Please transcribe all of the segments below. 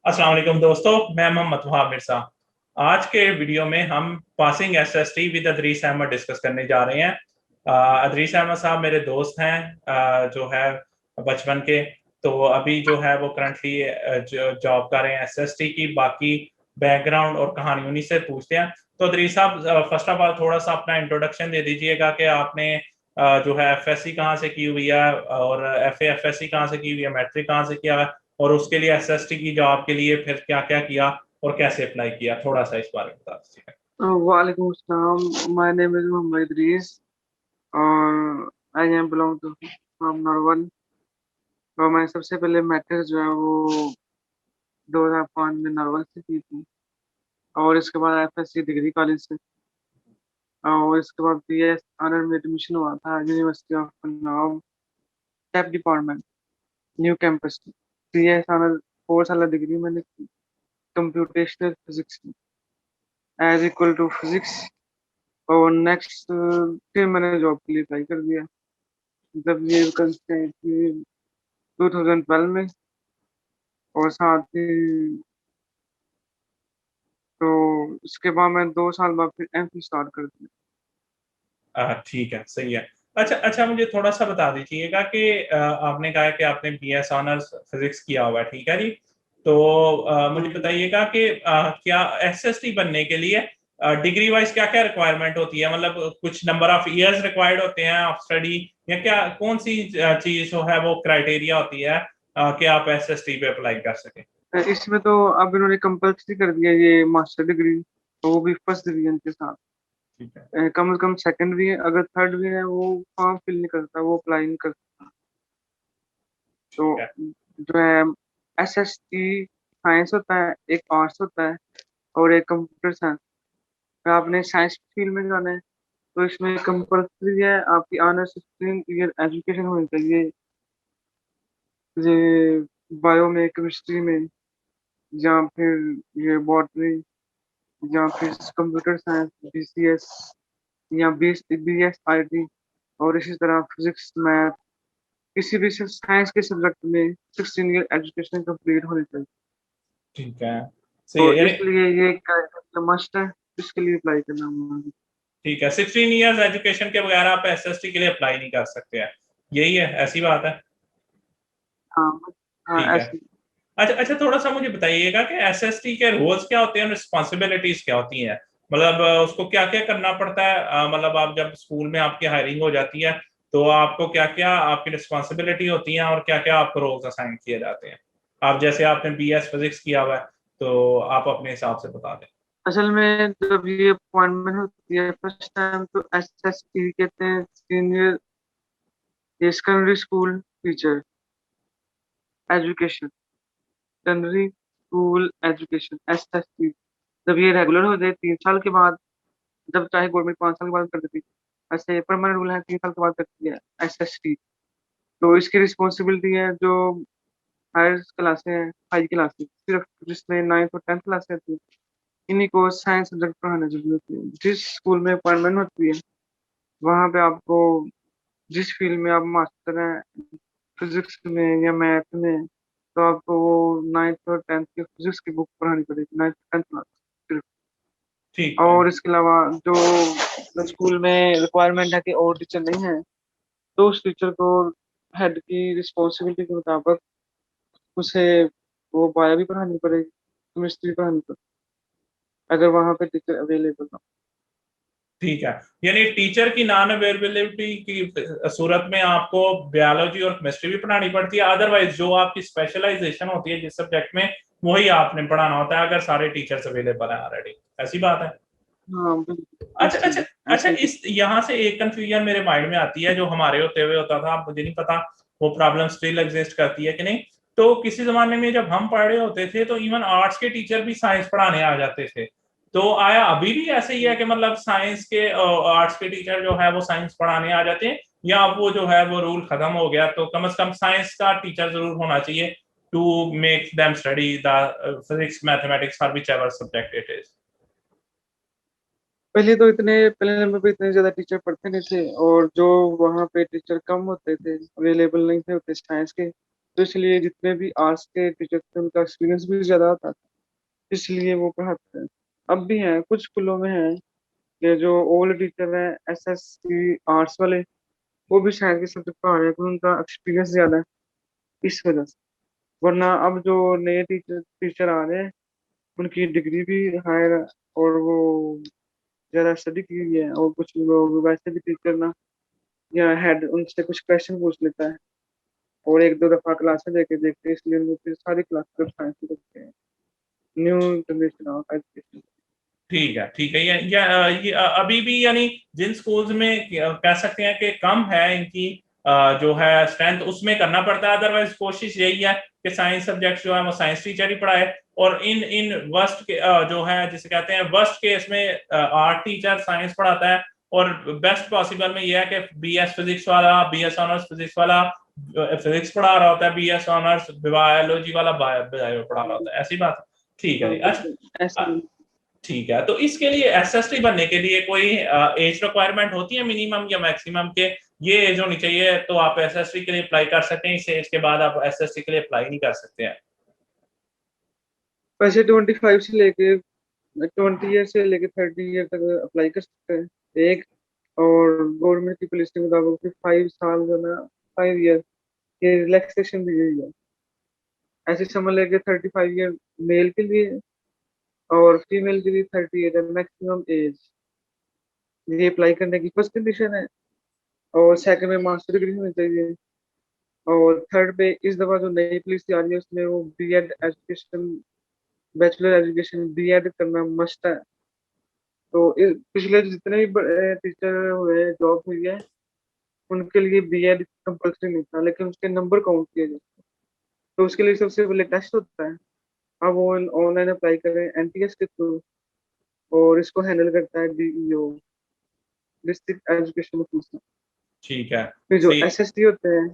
अस्सलाम वालेकुम दोस्तों, मैं मोहम्मद वहाब मिर्जा। आज के वीडियो में हम passing SST with Idrees Ahmed discuss करने जा रहे हैं। अदरीस अहमद साहब मेरे दोस्त हैं, जो है बचपन के। तो अभी जो है वो करंटली जॉब कर रहे हैं एसएसटी की। बाकी बैकग्राउंड और कहानी उन्हीं से पूछते हैं। तो अदरीस साहब, फर्स्ट ऑफ ऑल थोड़ा सा अपना इंट्रोडक्शन दे दीजिएगा कि आपने जो है एफएससी कहाँ से की हुई है, और एफएससी कहाँ से की हुई है, मैट्रिक कहाँ से किया है, और उसके लिए एसएसटी की जॉब के लिए फिर क्या क्या किया और कैसे अप्लाई किया, थोड़ा सा इस बारे में बता दीजिए। वालेकुम अस्सलाम। My name is Mohammad Idrees और I am belong to from Narowal. और मैं सबसे पहले मैट्रिक जो है वो 2005 में नॉर्वल से की थी। और इसके बाद एफएससी डिग्री कॉलेज से। और इसके बाद बीएस ऑनर में एडमिशन हुआ था यूनिवर्सिटी ऑफ पंजाब, टेप department, new campus. BS honour 4 साल डिग्री मैंने की कंप्यूटेशनल फिजिक्स में, एज इक्वल टू फिजिक्स। और नेक्स्ट फिर मैंने जॉब के लिए अप्लाई कर दिया जब ये वैकेंसी आई थी 2012 में। और साथ ही तो इसके बाद मैं 2 साल बाद फिर एमफिल स्टार्ट कर दिया। ठीक है, सही है। अच्छा अच्छा, मुझे थोड़ा सा बता दीजिएगा कि आपने कहा है कि आपने बीएस ऑनर्स फिजिक्स किया हुआ है, ठीक है जी। तो मुझे हम्म। बताइएगा कि क्या एसएसटी बनने के लिए डिग्री वाइज क्या क्या रिक्वायरमेंट होती है, मतलब कुछ नंबर ऑफ इयर्स रिक्वायर्ड होते हैं ऑफ स्टडी, या क्या कौन सी चीज जो है वो क्राइटेरिया होती है कि आप एसएसटी पे अप्लाई कर सकें। इसमें तो अब इन्होंने कंपल्सरी कर दिया ये मास्टर डिग्री, तो वो भी फर्स्ट डिवीजन के साथ। ठीक है। कम से कम सेकंड भी है, अगर थर्ड भी है वो फॉर्म फिल नहीं करता, वो अप्लाई नहीं करता। तो ठीक है। जो है एसएसटी साइंस होता है, एक आर्ट्स होता है और एक कंप्यूटर साइंस। आपने साइंस फील्ड में जाना है तो इसमें कंपल्सरी है आपकी ऑनर्स 16 ईयर एजुकेशन होनी चाहिए। ये बायो में, केमिस्ट्री में, या फिर ये बॉटनी, या फिर कंप्यूटर साइंस बीसीएस, या बीएस आईटी। और इसी तरह फिजिक्स, मैथ, किसी भी साइंस के सब्जेक्ट में 16 ईयर एजुकेशन कंप्लीट होनी चाहिए। ठीक है, सही तो है। यानी इसलिए ये मस्ट है, इसके लिए अप्लाई करना होगा। ठीक है, 16 इयर्स एजुकेशन के बगैर आप एसएसटी के लिए अप्लाई नहीं कर सकते हैं, यही है, ऐसी बात है। हाँ। हाँ ठीक है। ऐसे। अच्छा अच्छा, थोड़ा सा मुझे बताइएगा कि एसएसटी के रोल्स क्या होते हैं, रिस्पॉन्सिबिलिटीज क्या होती हैं, मतलब उसको क्या क्या करना पड़ता है, मतलब आप जब स्कूल में आपकी हायरिंग हो जाती है तो आपको क्या क्या आपकी रिस्पॉन्सिबिलिटी होती है और क्या क्या आपको रोल्स असाइन किए जाते हैं। आप जैसे आपने बीएस फिजिक्स किया हुआ है, तो आप अपने हिसाब से बता दें। असल में जब ये अपॉइंटमेंट होती है फर्स्ट टाइम तो एसएसटी कहते हैं, senior secondary school teacher education, secondary school education SST. जब ये रेगुलर हो जाए 3 साल के बाद, जब चाहे गवर्नमेंट 5 साल के बाद कर देती, ऐसे परमानेंट रूल है 3 साल के बाद करती है एसएसटी। तो इसकी रिस्पॉन्सिबिलिटी है जो हायर क्लासें हैं, हाई क्लासेस सिर्फ जिसमें 9th और 10th क्लास रहती है, इन्हीं को साइंस सब्जेक्ट पढ़ाना जरूरी होती है। जिस स्कूल में अपॉइंटमेंट होती है वहाँ पे आपको, जिस फील्ड में आप मास्टर हैं, फिजिक्स में या मैथ में, तो आपको वो 9th और 10th की फिजिक्स की बुक पढ़ानी पड़ेगी, 9th और 10th क्लास सिर्फ। ठीक है। और इसके अलावा जो स्कूल में रिक्वायरमेंट है कि और टीचर नहीं है, तो उस टीचर को हेड की रिस्पॉन्सिबिलिटी के मुताबिक उसे वो बायो भी पढ़ानी पड़ेगी, केमिस्ट्री पढ़ानी पड़ेगी, अगर वहाँ पे टीचर अवेलेबल हो। ठीक है, यानी टीचर की नॉन अवेलेबिलिटी की सूरत में आपको बायोलॉजी और केमिस्ट्री भी पढ़ानी पड़ती है, अदरवाइज जो आपकी स्पेशलाइजेशन होती है जिस सब्जेक्ट में, वही आपने पढ़ाना होता है अगर सारे टीचर्स अवेलेबल हैं ऑलरेडी, ऐसी बात है। हाँ बिल्कुल अच्छा ऐसे अच्छा। ही। अच्छा, ऐसे ही। इस यहाँ से एक कंफ्यूजन मेरे माइंड में आती है जो हमारे होते हुए होता था, मुझे नहीं पता वो प्रॉब्लम स्टिल एग्जिस्ट करती है कि नहीं। तो किसी जमाने में जब हम पढ़ रहे होते थे तो इवन आर्ट्स के टीचर भी साइंस पढ़ाने आ जाते थे। तो आया अभी भी ऐसे ही है कि मतलब साइंस के आर्ट्स के टीचर जो है वो साइंस पढ़ाने आ जाते हैं, या अब वो जो है वो रूल खत्म हो गया, तो कम से कम साइंस का टीचर जरूर होना चाहिए to make them study the physics mathematics और whichever subject it is. पहले तो इतने पहले नंबर पे इतने ज्यादा टीचर पढ़ते नहीं थे, और जो वहाँ पे टीचर कम होते थे, अवेलेबल नहीं थे होते साइंस के, तो इसलिए जितने भी आर्ट्स के टीचर थे उनका एक्सपीरियंस भी ज्यादा होता था, इसलिए वो पढ़ाते हैं। अब भी हैं, कुछ स्कूलों में हैं कि जो ओल्ड टीचर हैं एसएससी आर्ट्स वाले, वो भी शायद के सब्जेक्ट पढ़ा रहे हैं क्योंकि उनका एक्सपीरियंस ज्यादा है, इस वजह से। वरना अब जो नए टीचर टीचर आ रहे हैं उनकी डिग्री भी हायर है और वो ज्यादा स्टडी की हुई है, और कुछ लोग वैसे भी टीचर ना या हेड उनसे कुछ क्वेश्चन पूछ लेता है और एक दो दफा क्लासेस देके देखते हैं, इसलिए उनको फिर सारी क्लास साइंस रखते हैं। New generation of education. ठीक है ये अभी भी यानी जिन स्कूल्स में कह सकते हैं कि कम है इनकी जो है स्ट्रेंथ, उसमें करना पड़ता है। अदरवाइज कोशिश यही है कि साइंस सब्जेक्ट जो है वो साइंस टीचर ही पढ़ाए, और इन वर्स्ट के जो है जिसे कहते हैं वर्स्ट केस में आर्ट टीचर साइंस पढ़ाता है, और बेस्ट पॉसिबल में यह है कि बीएस फिजिक्स वाला, बीएस ऑनर्स फिजिक्स वाला फिजिक्स पढ़ा रहा होता है, बीएस ऑनर्स बायोलॉजी वाला बायो पढ़ा रहा होता है। ऐसी बात। ठीक है हाँ जी। बिल्कुल ऐसे ही। ठीक है, तो इसके लिए एसएसटी बनने के लिए कोई एज रिक्वायरमेंट होती है मिनिमम या मैक्सिमम के ये एज होनी चाहिए तो आप एसएसटी के लिए अप्लाई कर सकते हैं, इस एज के बाद आप एसएसटी के लिए अप्लाई नहीं कर सकते हैं? वैसे 25 से लेके 20 ईयर से लेके 30 ईयर तक अप्लाई कर सकते हैं एक, और गवर्नमेंट की पॉलिसी के मुताबिक फिर 5 साल जो ना 5 ईयर ये रिलैक्सेशन दी गई है। ऐसे समझ लेके 35 ईयर मेल के लिए और फीमेल के लिए 38 है मैक्सिमम एज। ये अप्लाई करने की फर्स्ट कंडीशन है। और सेकंड में मास्टर डिग्री होनी चाहिए। और थर्ड पे इस दफा जो नई पॉलिसी आ रही है उसमें वो BEd education, bachelor education BEd करना मस्ट है। तो पिछले जितने भी टीचर हुए जॉब हुई है उनके लिए बीएड कंपल्सरी नहीं था, लेकिन उसके नंबर काउंट किए जाते हैं। तो उसके लिए सबसे पहले टेस्ट होता है। अब वो ऑनलाइन अप्लाई करें एनटीएस के थ्रू, और इसको हैंडल करता है डीईओ, डिस्ट्रिक्ट एजुकेशन ऑफिसर। ठीक है, फिर जो सही। एसएसटी होते हैं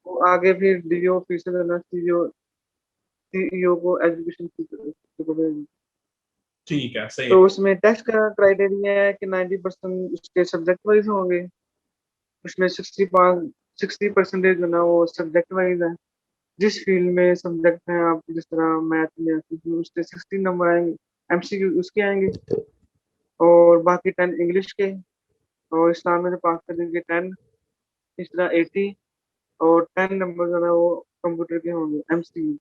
वो आगे फिर डीओ ऑफिसर है ना, सीईओ, सीईओ को एजुकेशन को भेजेंगे। ठीक है, सही है। तो उसमें टेस्ट का क्राइटेरिया है कि 90% उसके सब्जेक्ट वाइज होंगे। उसमें 60% जो ना वो सब्जेक्ट वाइज है। जिस फील्ड में सब्जेक्ट है, आप जिस तरह मैथ में उसके 60 नंबर आएंगे, एमसीक्यू उसके आएंगे। और बाकी 10 इंग्लिश के, और इस्लाम में पास कर देंगे 10, इस तरह 80। और 10 नंबर जो है वो कंप्यूटर के होंगे एमसीक्यू,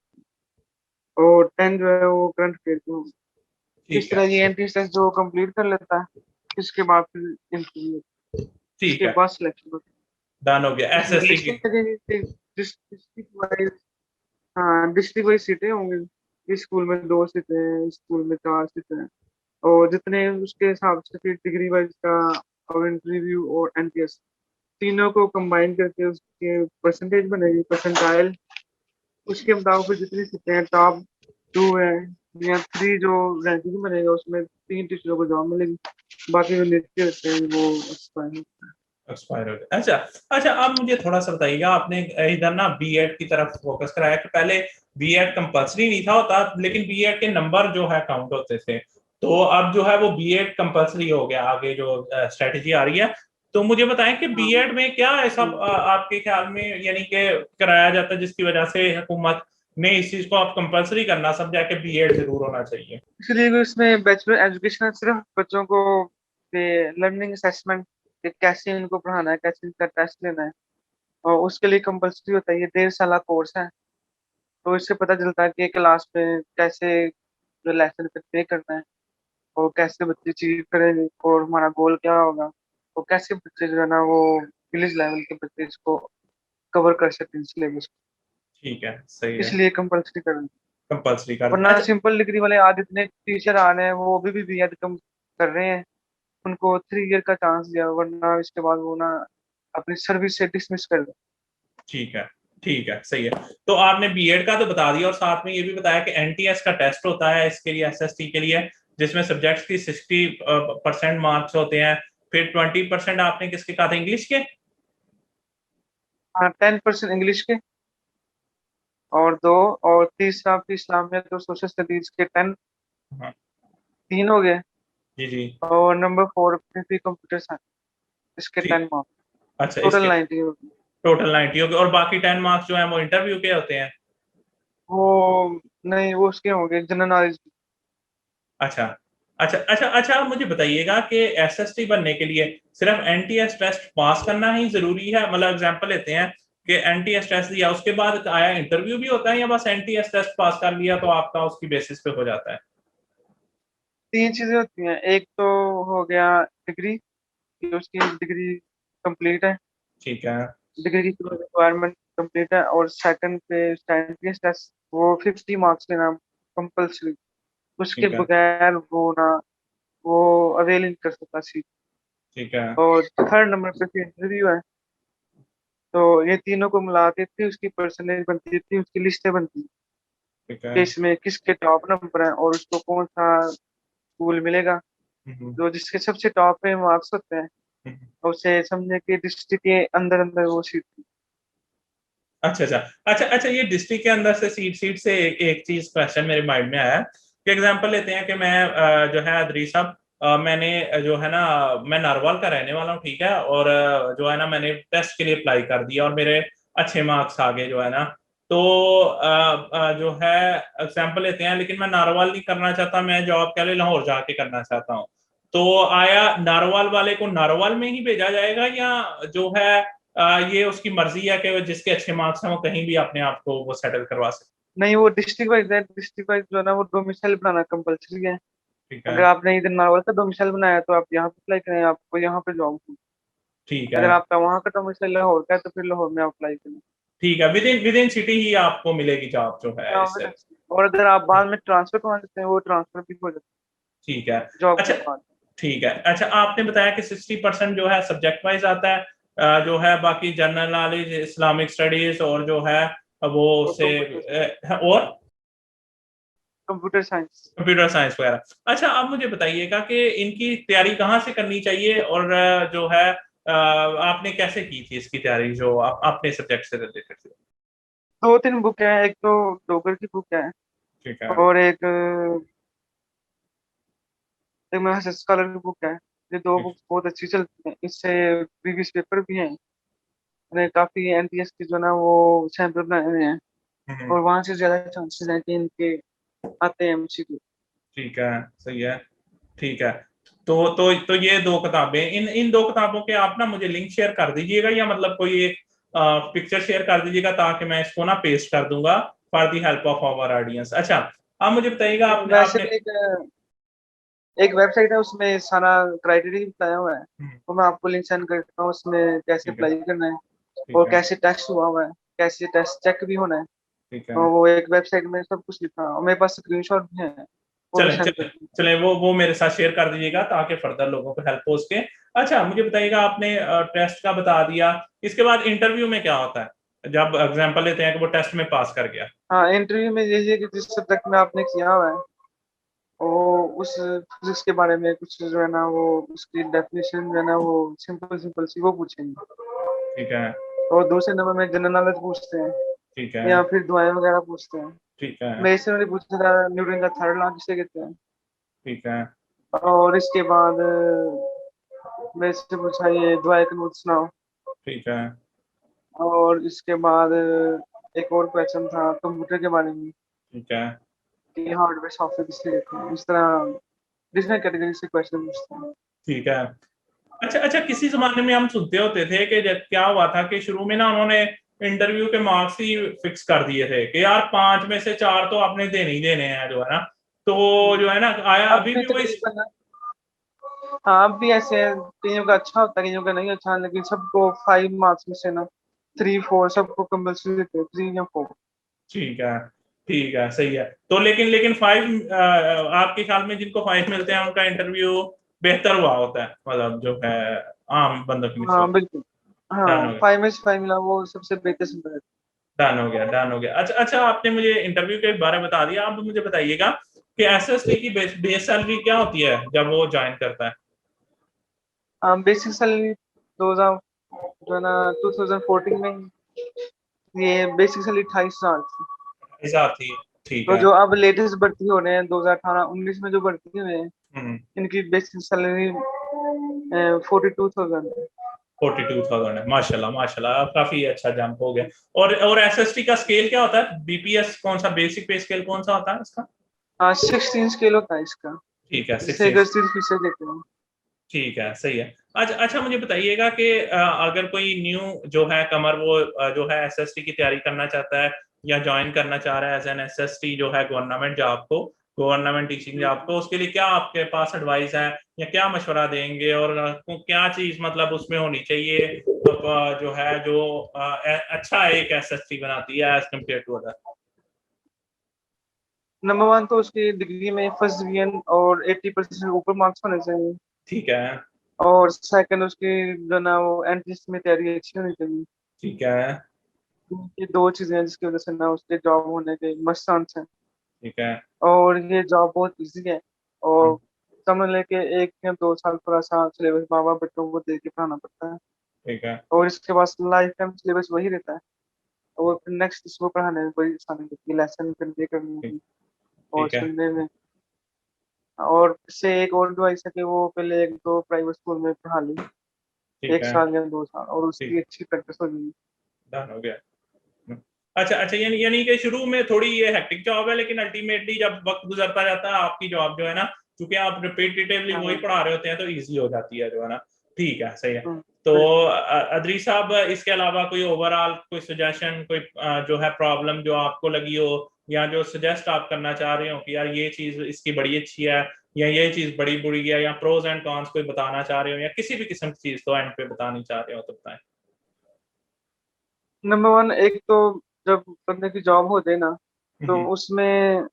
और 10 जो है वो करंट अफेयर के होंगे। इस ठीक है, तरह ये एंट्री टेस्ट जो कंप्लीट कर लेता है, इसके बाद फिर इंटरव्यू, ठीक इसके है। बाद सिलेक्शन होता डन हो गया है। इसमें एसएसटी की। लिस्टिंग लगेगी फिर डिस्ट्रिक्ट वाइज। हाँ डिस्ट्रिक्ट वाइज सीटें होंगी। इस स्कूल में 2 सीटें हैं, इस स्कूल में 4 सीटें हैं। और जितने उसके हिसाब से फिर डिग्री वाइज का और इंटरव्यू और एनटीएस तीनों को कंबाइन करके उसके परसेंटेज बनेगी, परसेंटाइल। उसके मुताबिक फिर जितनी सीटें हैं, टॉप 2 है या 3 जो रैंकिंग बनेगा उसमें 3 टीचरों को जॉब मिलेगी। बाकी जो नीचे होते हैं वो एक्सपायर। एक्सपायर हो गया। अच्छा। अच्छा, अब मुझे थोड़ा सा बताइएगा, आपने इधर ना बीएड की तरफ फोकस कराया कि पहले बीएड कंपलसरी नहीं था होता, लेकिन बीएड के नंबर जो है काउंट होते थे, तो अब जो है वो बीएड कंपलसरी हो गया, आगे जो स्ट्रेटजी आ रही है। तो मुझे बताएं कि हाँ बीएड में क्या ऐसा आपके ख्याल में यानी कि कराया जाता है जिसकी वजह से हुकूमत ने इस चीज को आप कंपलसरी करना समझा कि बीएड जरूर होना चाहिए? इसलिए भी उसमें बैचलर एजुकेशन सिर्फ बच्चों को लर्निंग असेसमेंट कैसे इनको पढ़ाना है, कैसे इनका टेस्ट लेना है, और उसके लिए कंपलसरी होता है। ये 1.5 साल कोर्स है। तो इससे पता चलता है कि क्लास में कैसे लेसन पे करना है, और कैसे बच्चे अचीव करेंगे, और हमारा गोल क्या होगा, और कैसे बच्चे जो है ना वो विलेज लेवल के बच्चे इसको कवर कर सकें सिलेबस को। ठीक है, सही है। इसलिए कंपलसरी करना। कंपलसरी कर दें। वरना अच्छा। सिंपल डिग्री वाले आज इतने टीचर आ रहे हैं वो अभी भी बीएड कम कर रहे हैं। उनको 3 ईयर का चांस दिया, वरना इसके बाद वो ना अपनी सर्विस से डिसमिस कर दे। ठीक है, ठीक है, सही है। तो आपने बीएड का तो बता दिया, और साथ में ये भी बताया कि एनटीएस का टेस्ट होता है इसके लिए, एसएसटी के लिए, जिसमें सब्जेक्ट्स की 60% मार्क्स होते हैं। फिर 20% आपने किसके कहा था, इंग्लिश के? हाँ 10% इंग्लिश के, और 2, और तीसरा फिर इस्लाम में तो सोशल स्टडीज के 10, हाँ। 3 हो गए। जी जी। और नंबर 4 पे फिर कंप्यूटर साइंस, इसके ठीक। 10 मार्क्स, अच्छा, टोटल इसके 90 हो गए। टोटल 90 हो गए, और बाकी 10 मार्क्स जो है वो इंटरव्यू के होते हैं? वो नहीं, वो उसके होंगे जनरल नॉलेज। अच्छा अच्छा अच्छा अच्छा, आप मुझे बताइएगा कि एसएसटी बनने के लिए सिर्फ एनटीएस टेस्ट पास करना ही जरूरी है? मतलब एग्जांपल लेते हैं कि एनटीएस टेस्ट दिया, उसके बाद आया इंटरव्यू भी होता है, या बस एनटीएस टेस्ट पास कर लिया तो आपका उसकी बेसिस पे हो जाता है? तीन चीजें होती हैं, एक तो हो गया डिग्री, कि उसकी डिग्री कंप्लीट है, ठीक है। डिग्री की रिक्वायरमेंट कंप्लीट है। और सेकंड पे स्टैंडर्ड टेस्ट, वो 50 मार्क्स लेना कंपल्सरी, उसके ठीक है। बगैर वो ना, वो अवेल नहीं कर सकता सीट। ठीक है। और थर्ड नंबर पे फिर इंटरव्यू है। तो ये तीनों को मिला के फिर उसकी परसेंटेज बनती थी, उसकी लिस्टें बनती हैं ठीक है। कि इसमें किसके टॉप नंबर है और उसको कौन सा स्कूल मिलेगा। हम्म, जो जिसके सबसे टॉप पे मार्क्स होते हैं, हम्म। और उसे समझे कि डिस्ट्रिक्ट के अंदर अंदर वो सीट थी। अच्छा अच्छा अच्छा अच्छा, ये डिस्ट्रिक्ट के अंदर से सीट सीट से एक चीज क्वेश्चन मेरे माइंड में आया कि एग्जांपल लेते हैं कि मैं जो है अदरी साहब, मैंने जो है ना, मैं नारवाल का रहने वाला हूँ, ठीक है, और जो है ना मैंने टेस्ट के लिए अप्लाई कर दिया और मेरे अच्छे मार्क्स आ गए जो है ना, तो जो है एग्जांपल लेते हैं, लेकिन मैं नारवाल नहीं करना चाहता, मैं जॉब के लिए लाहौर जाके करना चाहता हूँ, तो आया नारवाल वाले को नारवाल में ही भेजा जाएगा, या जो है ये उसकी मर्जी है कि वो जिसके अच्छे मार्क्स हैं वो कहीं भी अपने आप को वो सेटल करवा सकते? नहीं, वो डिस्ट्रिक्ट वाइज है, डिस्ट्रिक्ट वाइज जो है ना वो डोमिसाइल बनाना कंपलसरी है। ठीक है। अगर आपने इधर नारवल का डोमिसाइल बनाया तो आप यहाँ पे अप्लाई करें, आपको यहाँ पे जॉब होगी। ठीक है। अगर आपका वहाँ का डोमिसाइल लाहौर का है तो फिर लाहौर में अप्लाई करें। ठीक है, विद इन सिटी ही आपको मिलेगी जॉब जो है हाँ, इससे? और अगर आप बाद में ट्रांसफर करना चाहते हैं, वो ट्रांसफर भी हो जाता ठीक है। है जॉब के अच्छा। बाद। ठीक है। अच्छा, आपने बताया कि 60% जो है सब्जेक्ट वाइज आता है, जो है बाकी जनरल नॉलेज, इस्लामिक स्टडीज और जो है वो और से और कंप्यूटर साइंस। कंप्यूटर साइंस वगैरह। अच्छा, आप मुझे बताइएगा कि इनकी तैयारी कहाँ से करनी चाहिए, और जो है आपने कैसे की थी इसकी तैयारी, जो आप अपने सब्जेक्ट से रिलेटेड थी? दो तीन बुक है, एक तो डोगर की बुक है, ठीक है। और एक मैं स्कॉलर की बुक है। ये दो ठीक। बुक बहुत अच्छी चलती हैं, इससे प्रीवियस पेपर भी हैं। मैंने काफी एनटीएस की जो ना वो सैंपल बनाए हुए हैं, हम्म। और वहां से ज्यादा चांसेस हैं कि इनके आते हैं एमसीक्यू। ठीक है। सही है। ठीक है। तो ये दो किताबें, इन इन दो किताबों के आप ना मुझे लिंक शेयर कर दीजिएगा, या मतलब कोई एक पिक्चर शेयर कर दीजिएगा, ताकि मैं इसको ना पेस्ट कर दूंगा for the help of our audience. अच्छा, आप मुझे बताइएगा, आपने वैसे आपने भी एक वेबसाइट है, उसमें सारा क्राइटेरिया बताया हुआ है। हम्म। तो मैं आपको लिंक सेंड करता हूँ, उसमें कैसे ठीक है। अप्लाई करना है ठीक और है। कैसे टेस्ट हुआ हुआ है, कैसे टेस्ट चेक भी होना है। ठीक है। तो वो एक वेबसाइट में सब कुछ लिखा है, और मेरे पास स्क्रीनशॉट भी है, वो भी चलें सेंड चलें करता हूँ। चलें, वो मेरे साथ शेयर कर दीजिएगा ताकि फर्दर लोगों को हेल्प हो सके। अच्छा, मुझे बताइएगा, आपने टेस्ट का बता दिया, इसके बाद इंटरव्यू में क्या होता है? जब एग्जांपल लेते हैं कि वो टेस्ट में पास कर गया। हाँ, इंटरव्यू में यही है कि जिस सब्जेक्ट में आपने किया हुआ है, वो उस फिजिक्स के बारे में कुछ जो है ना, वो उसकी डेफिनेशन जो है ना, वो सिंपल सिंपल सी वो पूछेंगे। ठीक है। और दूसरे नंबर में जनरल नॉलेज पूछते हैं, ठीक है। या फिर दुआएं वगैरह पूछते हैं। ठीक है। मेरे से उन्होंने पूछा था न्यूटन का थर्ड लॉ किसे कहते हैं। ठीक है। और इसके बाद मेरे से पूछा ये दुआएं का नोट सुनाओ। ठीक है। और इसके बाद एक और क्वेश्चन था कंप्यूटर के बारे में, ठीक है। कि हार्डवेयर सॉफ्टवेयर किसे कहते हैं। इस तरह डिफरेंट कैटेगरी से क्वेश्चन पूछते हैं। ठीक है। अच्छा अच्छा, किसी जमाने में हम सुनते होते थे कि जब क्या हुआ था कि शुरू में ना उन्होंने इंटरव्यू के मार्क्स ही फिक्स कर दिए थे कि यार 5 में से 4 तो आपने देने ही देने हैं जो है ना, तो जो है ना आया अब अभी भी भी वही। तकरीबन, हाँ अब भी ऐसे है, कईयों का अच्छा होता है, कईयों का नहीं अच्छा, लेकिन सबको 5 मार्क्स में से ना 3 4 सबको कंपल्सरी देते हैं, 3 या 4। ठीक है। ठीक है। सही है। तो लेकिन लेकिन 5, आपके ख्याल में जिनको 5 मिलते हैं उनका इंटरव्यू बेहतर हुआ होता है, मतलब जो है आम बंदों की हाँ निस्बत? बिल्कुल। डन हाँ, हो गया। 5 में से 5 मिला, वो सबसे बेहतर सुंदर है। डन हो गया। डन हो गया। अच्छा अच्छा, आपने मुझे इंटरव्यू के बारे में बता दिया, आप मुझे बताइएगा कि एसएसटी की बेस सैलरी क्या होती है जब वो ज्वाइन करता है? हाँ, बेसिक सैलरी 2000 जो है ना 2014 में ये बेसिक सैलरी 28,000 थी। 1000 थी। ठीक तो है। जो अब लेटेस्ट भर्ती हो रहे हैं 2018 19 में जो भर्ती हुए हैं, हम्म। इनकी बेसिक सैलरी 42,000 है। 42,000 है, माशाल्लाह माशाल्लाह, काफी अच्छा जंप हो गया। और एसएसटी का स्केल क्या होता है? बीपीएस कौन सा, बेसिक पे स्केल कौन सा होता है इसका? 16 स्केल होता है इसका, ठीक है, जिसे 16। 10-3 फीसद देते हैं। ठीक है, सही है। अच्छा मुझे बताइएगा कि अगर कोई न्यू जो है कमर वो जो है एसएसटी की तैयारी करना चाहता है या ज्वाइन करना चाह रहा है एज एन एसएसटी जो है गवर्नमेंट जॉब को, गवर्नमेंट टीचिंग जॉब को, उसके लिए क्या आपके पास एडवाइस है या क्या मशवरा देंगे? और क्या चीज मतलब उसमें होनी चाहिए जो है जो अच्छा एक एसएसटी बनाती है as compare to other? Number 1 तो उसकी डिग्री में फर्स्ट डिवीजन और 80% से ऊपर मार्क्स होने चाहिए। ठीक है। और सेकंड उसकी जो ना वो एंट्रेंस में तैयारी अच्छी होनी चाहिए। ठीक है। ये 2 चीजें हैं जिसकी वजह से ना उसके जॉब होने के मस्त चांस हैं। ठीक है। और ये जॉब बहुत इजी है। और हम्म, समझ लेके 1 या 2 साल थोड़ा सा सिलेबस माँ-बाप बच्चों को दे के पढ़ाना पड़ता है। ठीक है। और इसके बाद लाइफ टाइम सिलेबस वही रहता है। और फिर नेक्स्ट इसको पढ़ाने में बड़ी आसानी होती है, लेसन फिर ये करने ठीक। में और ठीक है। सुनने में। और इससे एक और एडवाइस है कि वो पहले 1-2 प्राइवेट स्कूल में पढ़ा ले, ठीक 1 है। साल या 2 साल, और उसकी ठीक। अच्छी प्रैक्टिस हो जाएगी। डन हो गया। अच्छा यानी यानी कि शुरू में थोड़ी ये हेक्टिक जॉब है, लेकिन अल्टीमेटली जब वक्त गुजरता जाता है आपकी जॉब जो है ना, क्योंकि आप रिपीटेटिवली वही हाँ, पढ़ा रहे होते हैं, तो इजी हो जाती है जो है ना। ठीक है, सही है। हुँ, तो बिल्कुल। अदरी साहब, इसके अलावा कोई ओवरऑल कोई सजेशन, कोई जो है प्रॉब्लम जो आपको लगी हो या जो सजेस्ट आप करना चाह रहे हो कि यार ये चीज इसकी बड़ी अच्छी है या ये चीज बड़ी बुरी है, या प्रोज एंड कॉन्स कोई बताना चाह रहे हो या किसी भी किस्म की चीज तो एंड पे बतानी चाह रहे हो तो बताएं। नंबर 1 एक तो जब बंदे की जॉब हो जाए ना, तो हम्म, उसमें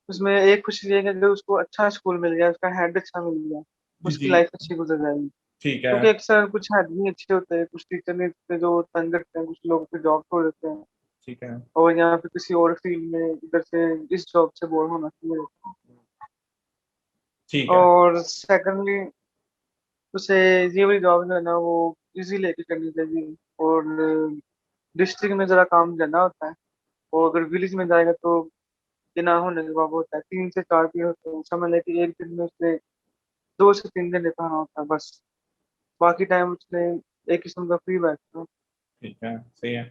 उसमें एक खुशी ये है कि अगर उसको अच्छा स्कूल मिल गया, उसका हेड अच्छा मिल गया, जी उसकी जी। लाइफ अच्छी गुजर जाएगी। ठीक है। क्योंकि अक्सर कुछ हेड नहीं अच्छे होते हैं, कुछ टीचर नहीं होते जो तंग करते हैं, कुछ लोग फिर जॉब छोड़ देते हैं ठीक है। और यहाँ पे किसी और फील्ड में इधर से इस जॉब से बोर होना चाहिए। ठीक है। और सेकंडली उसे ये वाली जॉब जो है ना वो इजी लेके करनी चाहिए। और डिस्ट्रिक्ट में जरा काम ज्यादा होता है, और अगर विलेज में जाएगा तो बिना होने के बाबू होता है, 3 से 4 दिन होते हैं, समझ लेके एक दिन में उसने 2 से 3 घंटे पढ़ाना होता है बस। बाकी टाइम उसने एक किस्म का फ्री बैठता है। ठीक है, सही है।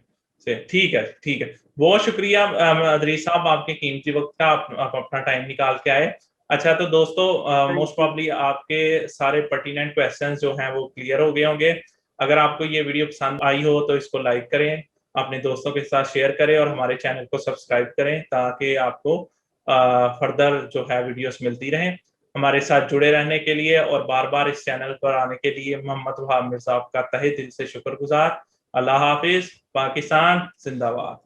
सही है, ठीक है। ठीक है, बहुत शुक्रिया अदरीस साहब, आपके कीमती वक्त का आप अपना टाइम निकाल के आए। अच्छा तो दोस्तों, थैंक मोस्ट यू। प्रॉब्ली आपके सारे पर्टिनेंट क्वेश्चंस जो हैं वो क्लियर हो गए होंगे। अगर आपको ये वीडियो पसंद आई हो तो इसको लाइक करें, अपने दोस्तों के साथ शेयर करें और हमारे चैनल को सब्सक्राइब करें ताकि आपको फर्दर जो है वीडियोस मिलती रहें। हमारे साथ जुड़े रहने के लिए और बार बार इस चैनल पर आने के लिए मोहम्मद वहाब मिर्जा आपका तहे दिल से शुक्रगुजार। अल्लाह हाफिज। पाकिस्तान जिंदाबाद।